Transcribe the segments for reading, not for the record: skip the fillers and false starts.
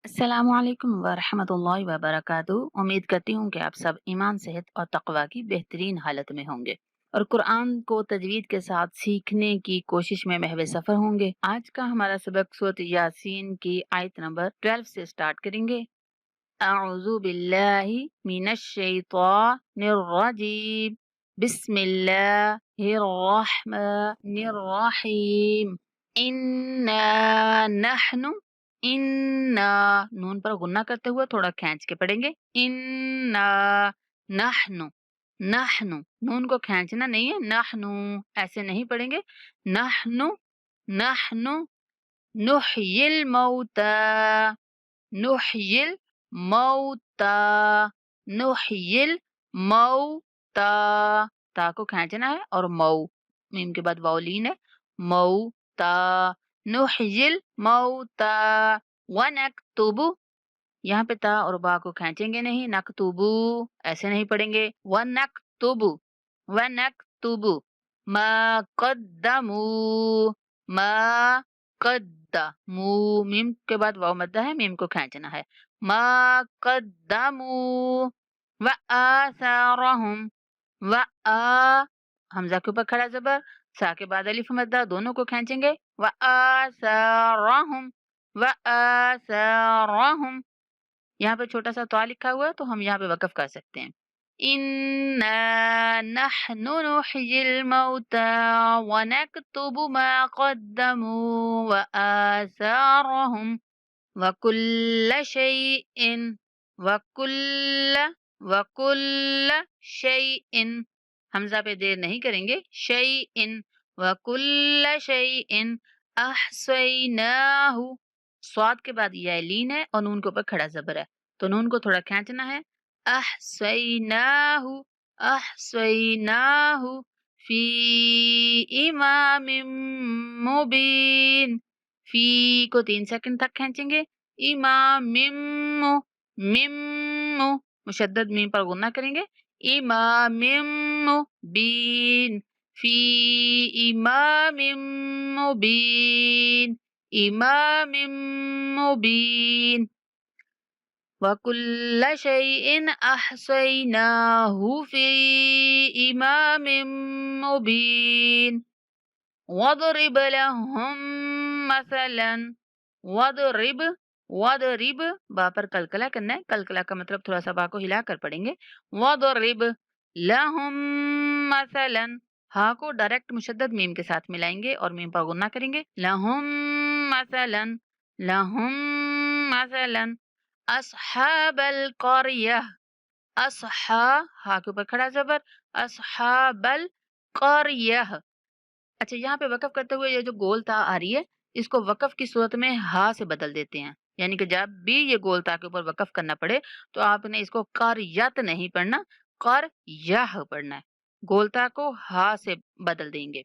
अस्सलामु अलैकुम वरहमतुल्लाहि वबरकातुहू। उम्मीद करती हूँ कि आप सब ईमान, सेहत और तकवा की बेहतरीन हालत में होंगे और कुरान को तजवीद के साथ सीखने की कोशिश में महव सफ़र होंगे। आज का हमारा सबक सूरत यासीन की आयत नंबर 12 से स्टार्ट करेंगे। अऊज़ु बिल्लाहि मिनश शैतानिर रजीम। बिस्मिल्लाहिर रहमानिर रहीम। इन्ना नहनु, इन्ना नून पर गुन्ना करते हुए थोड़ा खींच के पढ़ेंगे। इन्ना नहनु, नहनु नून को खींचना नहीं है, नहनु ऐसे नहीं पढ़ेंगे। नहनु, नहनु नुहयिल मौता, नुहयिल मौता, नुहयिल मौता। ता को खींचना है और मऊ मीम के बाद वाव लीन है। मौता, नुहयिल मौता वनक्तुबु। यहाँ पे ता और बा को खींचेंगे नहीं, नक्तुबु ऐसे नहीं पढ़ेंगे। वनक्तुबु, वनक्तुबु मा कद्दमू, मा कद्दमू मीम के बाद वाव मद्दा है, मीम को खींचना है। मा कद्दमू व आसारहुम, व आ हमजा के ऊपर खड़ा जबर, सा के बाद अलिफ मद्दा, दोनों को खींचेंगे। व आसारहुम, व आसारहुम। यहाँ पे छोटा सा तो लिखा हुआ है तो हम यहाँ पे वक़्फ़ कर सकते हैं। इन्ना नहनु नुहयिल मौता व नक्तुबु मा क़द्दमू व आसारहुम व कुल्ल शैइन, व कुल्ल शैइन हमज़ा पे देर नहीं करेंगे। शैइन व कुल्ल शैइन अहसैनाहु। स्वाद के बाद या लीन है और नून के ऊपर खड़ा ज़बर है, तो नून को थोड़ा खींचना है। अहसैनाहु, अहसैनाहु फी इमामिम मुबीन। फी को 3 सेकंड तक खींचेंगे। इमामिम, मिम मुशद्दद मीम पर गुन्ना करेंगे। इमामिम मुबीन, फी इमामिम मुबीन, इमामिम मुबीन वकुल्ल शैइन अहसैनाहु फी इमामिम मुबीन। वदरिब लहुम मसलन, वदरिब, वदरिब बा पर कलकला करना है। कलकला का मतलब थोड़ा सा बा को हिलाकर पढ़ेंगे। वदरिब लहुम मसलन, हा को डायरेक्ट मुशद्दद मीम के साथ मिलाएंगे और मीम पर गुन्ना करेंगे। लहुम मसलन, लहुम मसलन अस्हाबल क़रियह, अस्हा हा के ऊपर खड़ा ज़बर, अस्हाबल क़रियह। अच्छा, यहाँ पे वक़्फ़ करते हुए ये जो गोल ता आ रही है, इसको वक़्फ़ की सूरत में हा से बदल देते हैं। यानी कि जब भी ये गोल ता के ऊपर वक़्फ़ करना पड़े, तो आपने इसको क़रियत नहीं पढ़ना, क़रयह पढ़ना है। गोल ता को हा से बदल देंगे।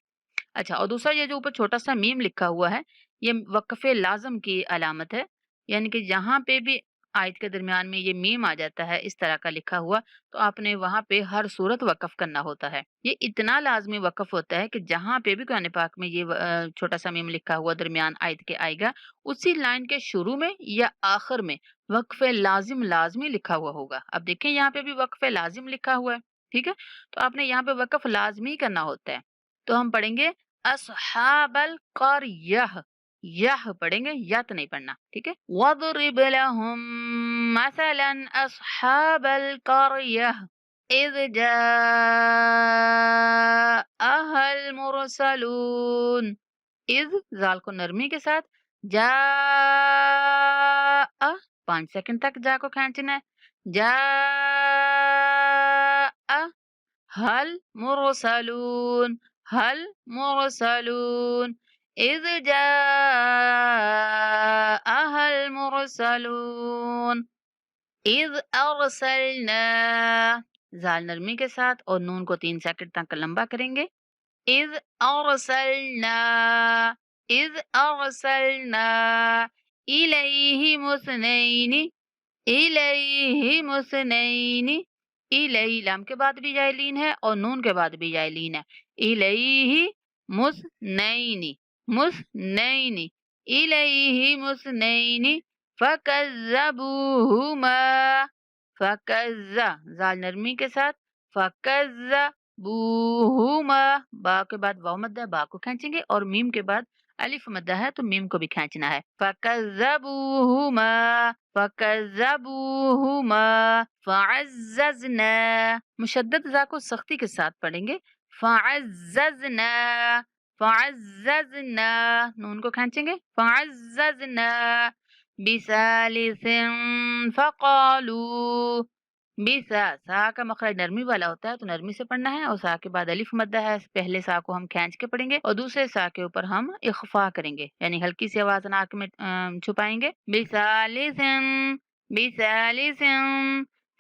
अच्छा, और दूसरा ये जो ऊपर छोटा-सा मीम लिखा हुआ है, ये वक़्फ़े लाज़िम की अलामत है। यानी कि जहाँ पे भी आयत के दरमियान में ये मीम आ जाता है इस तरह का लिखा हुआ, तो आपने वहाँ पे हर सूरत वक़्फ़ करना होता है। ये इतना लाज़मी वक़्फ़ होता है कि जहाँ पे भी कुरान पाक में ये छोटा-सा मीम लिखा हुआ दरमियान आयत के आएगा, उसी लाइन के शुरू में या आखिर में वक़्फ़े लाज़िम लाज़मी लिखा हुआ होगा। अब देखें यहाँ पे भी वक़्फ़े लाज़िम लिखा हुआ है, ठीक है? तो आपने यहाँ पे वक़्फ़ लाज़मी करना होता है। तो हम पढ़ेंगे अस्हाबल क़रियह, यह पढ़ेंगे, यत नहीं पढ़ना, ठीक है? वदरिब लहुम मसलन अस्हाबल क़रियह इज़ जाअहल मुरसलून। इज़ ज़ाल को नरमी के साथ, जाअ 5 सेकंड तक जा को खींचना है। जाअ हल मुरसलून, हल मुरसलून इज़ जाअहल मुरसलून इज़ अरसलना। ज़ाल नरमी के साथ और नून को 3 सेकंड तक लंबा करेंगे। Is अरसलना, is अरसलना इलैहि मुस्नैनि, इलैहि मुस्नैनि। इलैहि लाम के बाद भी जायलीन है और नून के बाद भी जायलीन है। इलैहि मुस्नैनि, मुस्नैनि, इलैहि मुस्नैनि فکذبوہما، زال نرمی کے ساتھ، فکذبوہما، با کے بعد واو مدہ ہے، با کو کھینچیں گے، اور میم کے بعد الف مدہ ہے تو میم کو بھی کھینچنا ہے۔ فکذبوہما، فعززنا، مشدد ذا کو سختی کے ساتھ پڑھیں گے، فعززنا، نون کو کھینچیں گے، فعززنا بثالث، فقالوا، سا کا مخرج نرمی والا ہوتا ہے تو نرمی سے پڑھنا ہے، اور سا کے بعد الف مدہ ہے، پہلے سا کو ہم کھینچ کے پڑھیں گے اور دوسرے سا کے اوپر ہم اخفا کریں گے، یعنی ہلکی سی آواز ناک میں چھپائیں گے، بثالث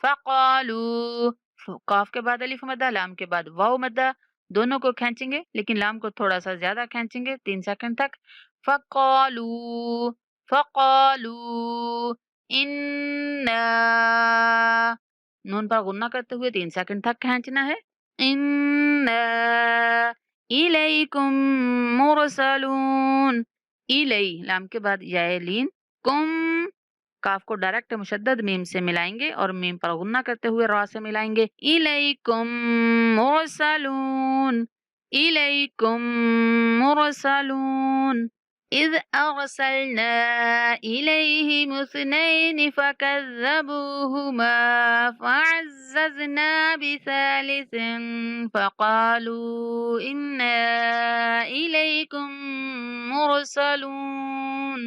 فقالوا، قاف کے بعد الف مدہ، لام کے بعد واو مدہ، دونوں کو کھینچیں گے لیکن لام کو تھوڑا سا زیادہ کھینچیں گے 3 سیکنڈ تک، فقالوا انا، نون پر غنہ کرتے ہوئے 3 سیکنڈ تک کھینچنا ہے، انا الیکم مرسلون، الی، لام کے بعد یا لین، کم، کاف کو ڈائریکٹ مشدد میم سے ملائیں گے اور میم پر غنہ کرتے ہوئے را سے ملائیں گے، الیکم مرسلون، الیکم مرسلون، اذ ارسلنا الیہم اثنین فکذبوہما فعززنا بثالث فقالوا انا الیکم مرسلون۔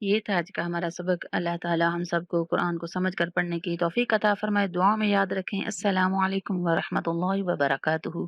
یہ تھا آج کا ہمارا سبق۔ اللہ تعالی ہم سب کو قرآن کو سمجھ کر پڑھنے کی توفیق عطا فرمائے۔ دعا میں یاد رکھیں۔ السلام علیکم ورحمۃ اللہ وبرکاتہ۔